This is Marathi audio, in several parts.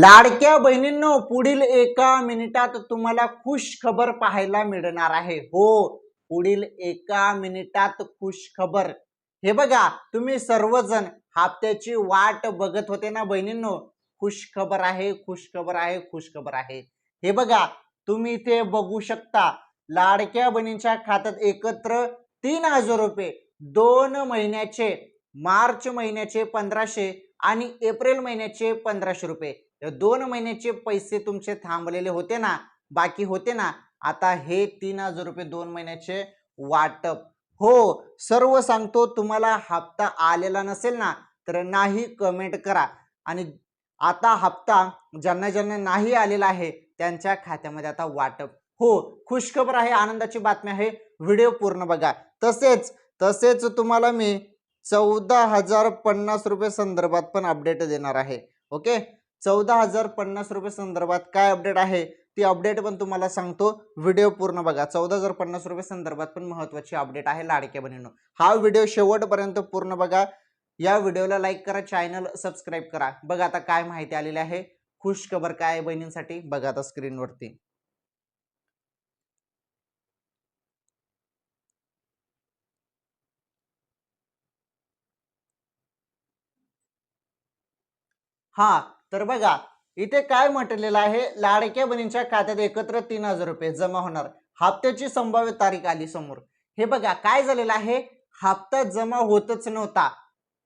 लाडक्या बहिणींनो, पुढील एका मिनिटात तुम्हाला खुश खबर पाहायला मिळणार आहे. हो, पुढील एका मिनिटात खुश खबर. हे बघा, तुम्ही सर्वजण हप्त्याची वाट बघत होते ना बहिणींनो. खुश खबर आहे, खुश खबर आहे, खुश खबर आहे. हे बघा, तुम्ही इथे बघू शकता, लाडक्या बहिणींच्या खात्यात एकत्र 3,000 रुपये 2 महिन्याचे, मार्च महिन्याचे 1500 आणि एप्रिल महिन्याचे 1500 रुपये. 2 महिन्याचे पैसे तुमचे थांबलेले होते ना, बाकी होते ना, आता हे 3,000 रुपये 2 महिन्याचे वाटप. हो, सर्व सांगतो. तुम्हाला हप्ता आलेला नसेल ना, तर नाही कमेंट करा. आणि आता हप्ता ज्यांना ज्यांना नाही आलेला आहे त्यांच्या खात्यामध्ये आता वाटप. हो, खुशखबर आहे, आनंदाची बातमी आहे. व्हिडिओ पूर्ण बघा. तसेच तसेच तुम्हाला मी 14,050 रुपये संदर्भात पण अपडेट देणार आहे. ओके, 14,050 रुपये संदर्भात काय अपडेट आहे ती अपडेट पण तुम्हाला सांगतो. व्हिडिओ पूर्ण बघा. 14,050 रुपये संदर्भात पण महत्त्वाची अपडेट आहे लाडक्या बहिणींनो. हा व्हिडिओ शेवटपर्यंत पूर्ण बघा. या व्हिडिओला लाईक करा, चॅनल सबस्क्राईब करा. बघा आता काय माहिती आलेली आहे, खुश खबर काय आहे बहिणींसाठी, बघा आता स्क्रीनवरती. हा, तर बघा इथे काय म्हटलेलं आहे, लाडक्या बहिणींच्या खात्यात एकत्र 3,000 रुपये जमा होणार. हप्त्याची संभाव्य तारीख आली समोर. हे बघा काय झालेलं आहे, हप्ता जमा होतच नव्हता.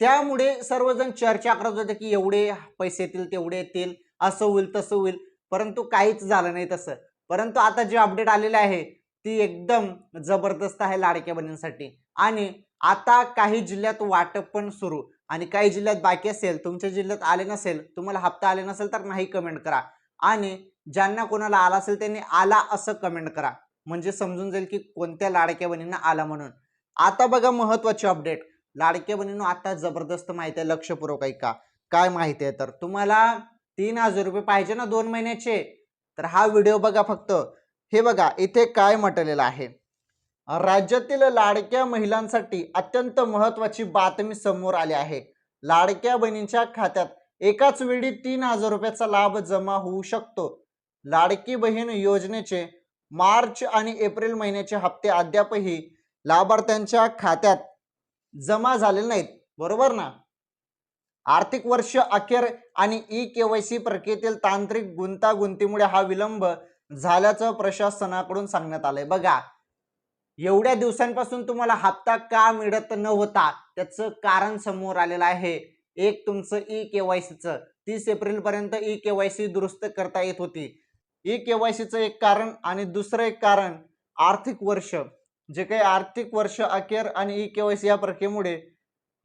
त्यामुळे सर्वजण चर्चा करत होते की एवढे पैसे येतील, तेवढे येतील, असं होईल तसं होईल, परंतु काहीच झालं नाही तसं. परंतु आता जे अपडेट आलेले आहे ती एकदम जबरदस्त आहे लाडक्या बहिणींसाठी. आणि आता काही जिल्ह्यात वाटप पण सुरू आणि काही जिल्ह्यात बाकी असेल. तुमच्या जिल्ह्यात आले नसेल, तुम्हाला हप्ता आले नसेल तर नाही कमेंट करा. आणि ज्यांना कोणाला आला असेल त्यांनी आला असं कमेंट करा, म्हणजे समजून जाईल की कोणत्या लाडक्या बहिणींना आला म्हणून. आता बघा महत्त्वाची अपडेट. लाडक्या बहिणींनो, आता जबरदस्त माहिती आहे, लक्षपूर्वक ऐका. काय माहिती आहे तर तुम्हाला 3,000 रुपये पाहिजे ना 2 महिन्याचे, तर हा व्हिडिओ बघा फक्त. हे बघा इथे काय म्हटलेलं आहे, राज्यातील लाडक्या महिलांसाठी अत्यंत महत्त्वाची बातमी समोर आली आहे. लाडक्या बहिणींच्या खात्यात एकाच वेळी 3,000 रुपयाचा लाभ जमा होऊ शकतो. लाडकी बहीण योजनेचे मार्च आणि एप्रिल महिन्याचे हप्ते अद्यापही लाभार्थ्यांच्या खात्यात जमा झालेले नाहीत, बरोबर ना. आर्थिक वर्ष अखेर आणि ई-केवायसी प्रक्रियेतील तांत्रिक गुंतागुंतीमुळे हा विलंब झाल्याचं प्रशासनाकडून सांगण्यात आलंय. बघा, एवढ्या दिवसांपासून तुम्हाला हप्ता का मिळत नव्हता त्याचं कारण समोर आलेलं आहे. एक तुमचं ई-केवायसीचं 30 एप्रिल पर्यंत ई-केवायसी दुरुस्त करता येत होती. ई-केवायसीचं एक कारण आणि दुसरं एक कारण आर्थिक वर्ष, जे काही आर्थिक वर्ष अखेर आणि ई-केवायसी या प्रक्रियेमुळे,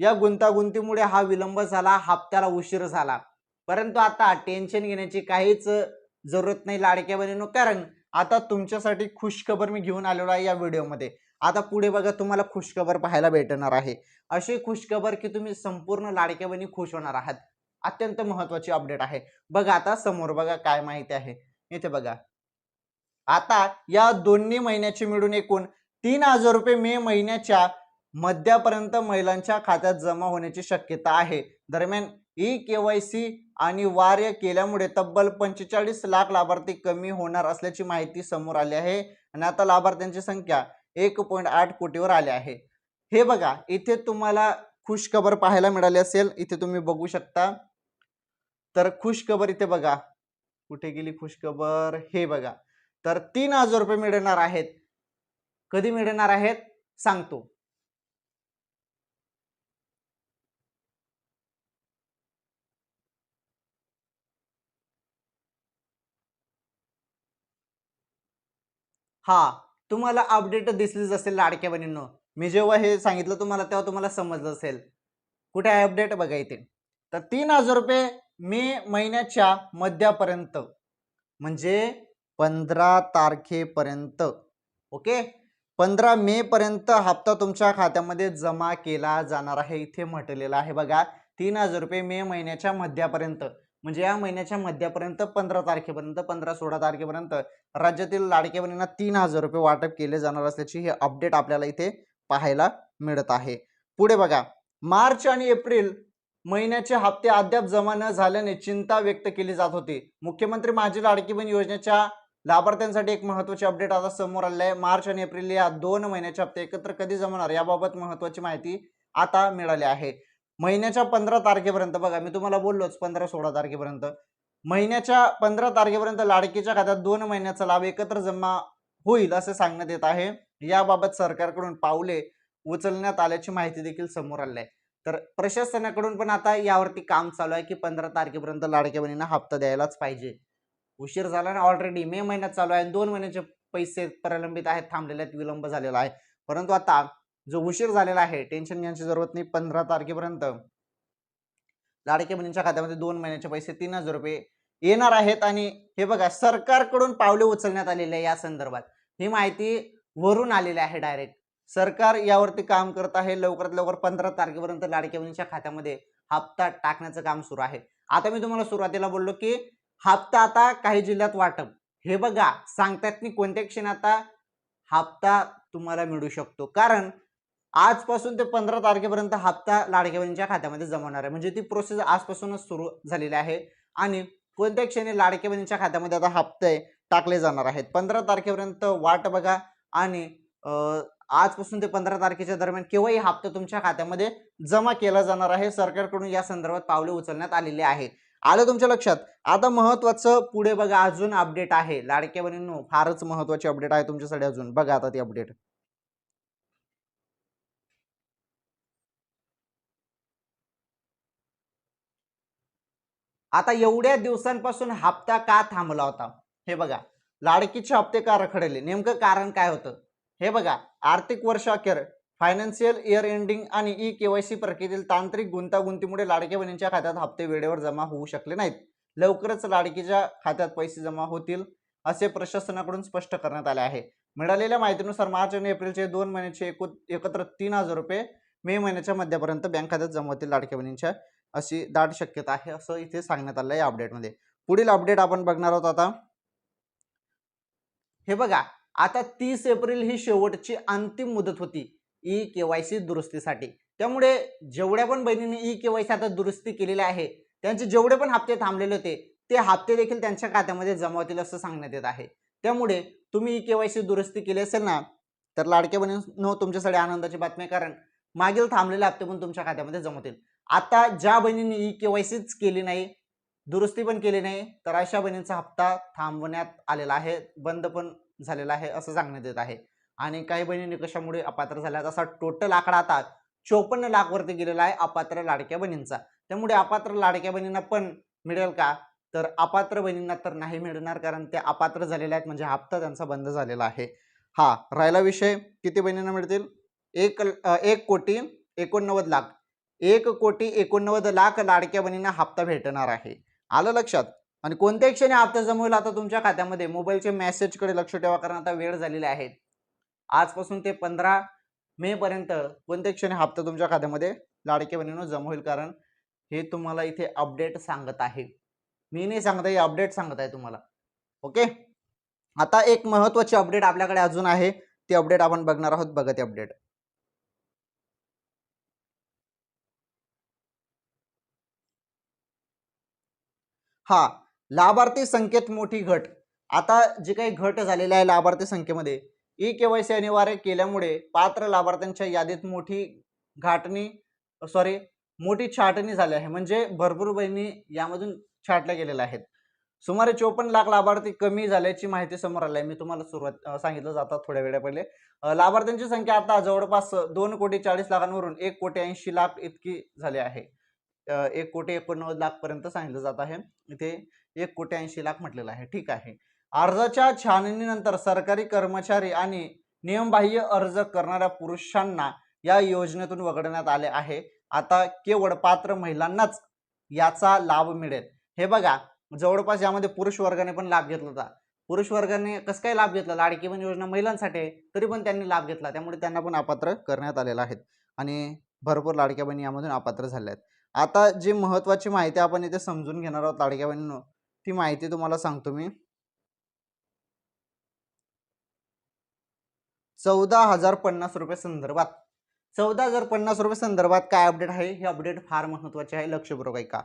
या गुंतागुंतीमुळे हा विलंब झाला, हप्त्याला उशीर झाला. परंतु आता टेन्शन घेण्याची काहीच जरूरत नाही लाडक्या बहिणींनो, कारण आता तुमच्यासाठी खुशखबर मी घेऊन आलेलो आहे या व्हिडिओमध्ये. आता पुढे बघा तुम्हाला खुशखबर पाहायला भेटणार आहे. अशी खुशखबर की तुम्ही संपूर्ण लाडक्या बहिणी खुश होणार आहात. अत्यंत महत्त्वाची अपडेट आहे. बघा आता समोर बघा काय माहिती आहे. इथे बघा, आता या दोन्ही महिन्याची मिळून एकूण 3,000 रुपये मे महिन्याच्या मध्यापर्यंत महिलांच्या खात्यात जमा होण्याची शक्यता आहे. दरम्यान ई-केवायसी अनिवार्य केल्यामुळे तब्बल 45 लाख लाभार्थी कमी होणार असल्याची माहिती समोर आली आहे आणि आता लाभार्थ्यांची संख्या 1.8 कोटीवर आली आहे. हे बघा इथे तुम्हाला खुशखबर पाहायला मिळाली असेल, इथे तुम्ही बघू शकता. तर खुशखबर इथे बघा, कुठे गेली खुशखबर, हे बघा. तर 3,000 रुपये मिळणार आहेत. कधी मिळणार आहेत सांगतो. हा, तुम्हाला अपडेट दिसलीच असेल लाडक्या बहिणींनो. मी जेव्हा हे सांगितलं तुम्हाला तेव्हा तुम्हाला समजलं असेल. कुठे आहे अपडेट बघा इथे. तर 3,000 रुपये मे महिन्याच्या मध्यापर्यंत, म्हणजे 15 तारखेपर्यंत. ओके, 15 मे पर्यंत हप्ता तुमच्या खात्यामध्ये जमा केला जाणार आहे. इथे म्हटलेलं आहे बघा, 3,000 रुपये मे महिन्याच्या मध्यापर्यंत, म्हणजे या महिन्याच्या मध्यापर्यंत 15 तारखेपर्यंत, 15-16 तारखेपर्यंत राज्यातील लाडक्या बहिणींना 3,000 रुपये वाटप केले जाणार असल्याची ही अपडेट आपल्याला इथे पाहायला मिळत आहे. पुढे बघा, मार्च आणि एप्रिल महिन्याचे हप्ते अद्याप जमा न झाल्याने चिंता व्यक्त केली जात होती. मुख्यमंत्री माझी लाडकी बहीण योजनेच्या लाभार्थ्यांसाठी एक महत्त्वाची अपडेट आता समोर आले आहे. मार्च आणि एप्रिल या 2 महिन्याचे हप्ते एकत्र कधी जमा होणार याबाबत महत्त्वाची माहिती आता मिळाली आहे. महिन्याच्या 15 तारखेपर्यंत बघा, मी तुम्हाला बोललोच 15-16 तारखेपर्यंत. महिन्याच्या 15 तारखेपर्यंत लाडकीच्या खात्यात 2 महिन्याचा लाभ एकत्र जमा होईल असे सांगण्यात येत आहे. याबाबत सरकारकडून पावले उचलण्यात आल्याची माहिती देखील समोर आली आहे. तर प्रशासनाकडून पण आता यावरती काम चालू आहे की 15 तारखेपर्यंत लाडक्या बहिणींना हप्ता द्यायलाच पाहिजे. उशीर झाला ना, ऑलरेडी मे महिन्यात चालू आहे, 2 महिन्याचे पैसे प्रलंबित आहेत, थांबलेले आहेत, विलंब झालेला आहे. परंतु आता जो उशीर झालेला आहे, टेन्शन घ्यायची जरूरत नाही. 15 तारखेपर्यंत लाडक्या बहिणींच्या खात्यामध्ये 2 महिन्याचे पैसे 3000 रुपये येणार आहेत. आणि हे बघा, सरकारकडून पावले उचलण्यात आलेले आहे या संदर्भात. ही माहिती वरून आलेली आहे डायरेक्ट. सरकार यावरती काम करत आहे. लवकरात लवकर 15 तारखेपर्यंत लाडक्या बहिणींच्या खात्यामध्ये हप्ता टाकण्याचं काम सुरू आहे. आता मी तुम्हाला सुरुवातीला बोललो की हप्ता आता काही जिल्ह्यात वाटप, हे बघा सांगतात की कोणत्या क्षणी आता हप्ता तुम्हाला मिळू शकतो. कारण आजपासून ते 15 तारखेपर्यंत हप्ता लाडक्या बहिणींच्या खात्यामध्ये जमा होणार आहे. म्हणजे ती प्रोसेस आजपासूनच सुरू झालेली आहे. आणि कोणत्या क्षणी लाडक्या बहिणींच्या खात्यामध्ये आता हप्ते टाकले जाणार आहेत. 15 तारखेपर्यंत वाट बघा. आणि आजपासून ते 15 तारखेच्या दरम्यान केव्हाही हप्ता तुमच्या खात्यामध्ये जमा केला जाणार आहे. सरकारकडून या संदर्भात पावले उचलण्यात आलेले आहे. आलं तुमच्या लक्षात? आता महत्वाचं पुढे बघा, अजून अपडेट आहे लाडक्या बहिणींनो, फारच महत्वाची अपडेट आहे तुमच्यासाठी अजून. बघा आता ती अपडेट. आता एवढ्या दिवसांपासून हप्ता का थांबला होता? हे बघा, लाडकीचे हप्ते का रखडले, नेमकं कारण काय होतं? हे बघा, आर्थिक वर्ष अखेर, फायनान्शियल इयर एंडिंग आणि ई केवायसी प्रक्रियेतील तांत्रिक गुंतागुंतीमुळे लाडक्या बहिणींच्या खात्यात हप्ते वेळेवर जमा होऊ शकले नाहीत. लवकरच लाडकीच्या खात्यात पैसे जमा होतील असे प्रशासनाकडून स्पष्ट करण्यात आले आहे. मिळालेल्या माहितीनुसार मार्च आणि एप्रिलचे 2 महिन्याचे एकत्र 3000 रुपये मे महिन्याच्या मध्यापर्यंत बँक खात्यात जमा होतील लाडक्या बहिणींच्या, अशी दाट शक्यता आहे असं इथे सांगण्यात आलं आहे या अपडेटमध्ये. पुढील अपडेट आपण बघणार आहोत आता. हे बघा, आता 30 एप्रिल ही शेवटची अंतिम मुदत होती ई केवायसी दुरुस्तीसाठी. त्यामुळे जेवढ्या पण बहिणींनी ई केवायसी आता दुरुस्ती केलेली आहे, त्यांचे जेवढे पण हप्ते थांबलेले होते ते हप्ते देखील त्यांच्या खात्यामध्ये जमा होतील असं सांगण्यात येत आहे. त्यामुळे तुम्ही ई केवायसी दुरुस्ती केली असेल ना, तर लाडक्या बहिणींनो तुमच्यासाठी आनंदाची बातमी आहे. कारण मागील थांबलेले हप्ते पण तुमच्या खात्यामध्ये जमा होतील. आता ज्या बहिणींनी ई केवायसीच केली नाही, दुरुस्ती पण केली नाही, तर अशा बहिणींचा हप्ता थांबवण्यात आलेला आहे, बंद पण झालेला आहे असं सांगण्यात येत आहे. आणि काही बहिणी निकषामुळे अपात्र झाल्या. असा टोटल आकडा आता 54 लाख वरती गेलेला आहे अपात्र लाडक्या बहिणींचा. त्यामुळे अपात्र लाडक्या बहिणींना पण मिळेल का? तर अपात्र बहिणींना तर नाही मिळणार, कारण ते अपात्र झालेले आहेत, म्हणजे हप्ता त्यांचा बंद झालेला आहे. हा राहिला विषय, किती बहिणींना मिळतील? 1,89,00,000 1,89,00,000 लाडक्या बहिणींना हप्ता भेटणार आहे. आलं लक्षात? आणि कोणत्या क्षणी हप्ता जमा होईल आता तुमच्या खात्यामध्ये, मोबाईलचे मेसेजकडे लक्ष ठेवा, कारण आता वेळ झालेली आहे. आजपासून ते 15 मे पर्यंत कोणत्या क्षणी हप्ता तुमच्या खात्यामध्ये लाडक्या बहिणींनो जमा होईल, कारण हे तुम्हाला इथे अपडेट सांगत आहे. मी नाही सांगत आहे, अपडेट सांगत आहे तुम्हाला. ओके. आता एक महत्वाची अपडेट आपल्याकडे अजून आहे, ती अपडेट आपण बघणार आहोत. बघा ती अपडेट. हा, लाभार्थी संख्येत मोठी घट. आता जी काही घट झालेली आहे लाभार्थी संख्येमध्ये, ई केवायसी अनिवार्य केल्यामुळे पात्र लाभार्थ्यांच्या यादीत मोठी छाटणी झाली आहे. म्हणजे भरपूर बहिणी यामधून छाटल्या गेलेल्या आहेत. सुमारे 54 लाख लाभार्थी कमी झाल्याची माहिती समोर आली आहे. मी तुम्हाला सांगितलं जातं थोड्या वेळा पहिले. लाभार्थ्यांची संख्या आता जवळपास 2,40,00,000वरून 1,80,00,000 इतकी झाली आहे. 1,89,00,000 पर्यंत सांगितलं जात आहे. इथे 1,80,00,000 म्हटलेलं आहे. ठीक आहे. अर्जाच्या छाननीनंतर सरकारी कर्मचारी आणि नियमबाह्य अर्ज करणाऱ्या पुरुषांना या योजनेतून वगळण्यात आले आहे. आता केवळ पात्र महिलांनाच याचा लाभ मिळेल. हे बघा, जवळपास यामध्ये पुरुष वर्गाने पण लाभ घेतला होता. पुरुष वर्गाने कसं काय लाभ घेतला? लाडकी बहीण योजना महिलांसाठी आहे, तरी पण त्यांनी लाभ घेतला. त्यामुळे त्यांना पण अपात्र करण्यात आलेला आहे. आणि भरपूर लाडक्या बहिणी यामधून अपात्र झाल्या आहेत. आता जी महत्वाची माहिती आपण इथे समजून घेणार आहोत लाडक्या बहिणींनो, ती माहिती तुम्हाला सांगतो मी. 14,050 रुपये संदर्भात 14,050 संदर्भात काय अपडेट आहे, हे अपडेट फार महत्त्वाचे आहे, लक्षपूर्वक ऐका.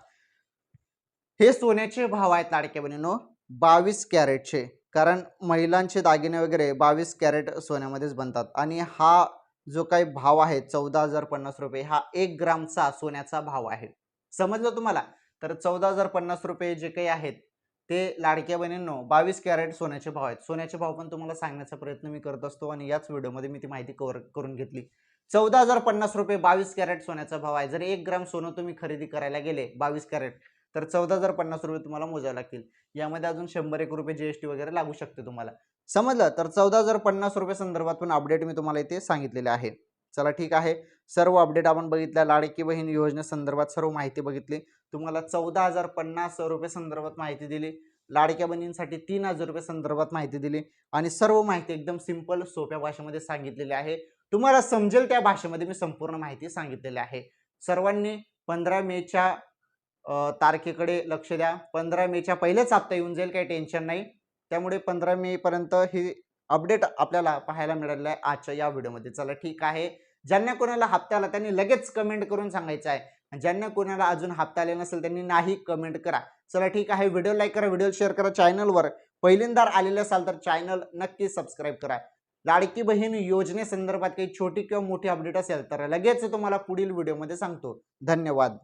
हे सोन्याचे भाव आहेत लाडक्या बहिणींनो, 22 कॅरेटचे. कारण महिलांचे दागिने वगैरे 22 कॅरेट सोन्यामध्येच बनतात आणि हा जो काही भाव आहे 14,050 हा 1 ग्रामचा सोन्याचा भाव आहे. समजलं तुम्हाला? तर 14,050 जे काही आहेत ते लाडक्या बहिणींनो 22 कॅरेट सोन्याचे भाव आहेत. सोन्याचे भाव पण तुम्हाला सांगण्याचा प्रयत्न मी करत असतो आणि याच व्हिडिओमध्ये मी ती माहिती कव्हर करून घेतली. 14,050 22 कॅरेट सोन्याचा भाव आहे. जर 1 ग्राम सोनं तुम्ही खरेदी करायला गेले 22 कॅरेट तर 14,050 तुम्हाला मोजावे लागतील. यामध्ये अजून 100 रुपये जीएसटी वगैरे लागू शकते तुम्हाला. समजलं? तर 14,050 संदर्भात पण अपडेट मी तुम्हाला इथे सांगितलेले आहे. चला ठीक आहे. सर्व अपडेट आपण बघितल्या. लाडकी बहीण योजनेसंदर्भात सर्व माहिती बघितली. तुम्हाला 14,050 संदर्भात माहिती दिली. लाडक्या बहिणींसाठी 3,000 संदर्भात माहिती दिली आणि सर्व माहिती एकदम सिंपल सोप्या भाषेमध्ये सांगितलेली आहे. तुम्हाला समजेल त्या भाषेमध्ये मी संपूर्ण माहिती सांगितलेली आहे. सर्वांनी 15 मेच्या तारखेकडे लक्ष द्या. 15 मेच्या पहिलेच हप्ता येऊन जाईल, काही टेन्शन नाही. त्यामुळे 15 मे पर्यंत ही अपडेट आपल्याला पाहायला मिळालेलं आहे आजच्या या व्हिडिओमध्ये. चला ठीक आहे. ज्यांना कोणाला हप्ता आला त्यांनी लगेच कमेंट करून सांगायचं आहे. ज्यांना कोणाला अजून हप्ता आले नसेल त्यांनी नाही कमेंट करा. चला ठीक आहे. व्हिडिओ लाईक करा, व्हिडिओ शेअर करा. चॅनलवर पहिल्यांदा आलेले असाल तर चॅनल नक्की सबस्क्राईब करा. लाडकी बहीण योजनेसंदर्भात काही छोटी किंवा मोठी अपडेट असेल तर लगेच तुम्हाला पुढील व्हिडिओमध्ये सांगतो. धन्यवाद.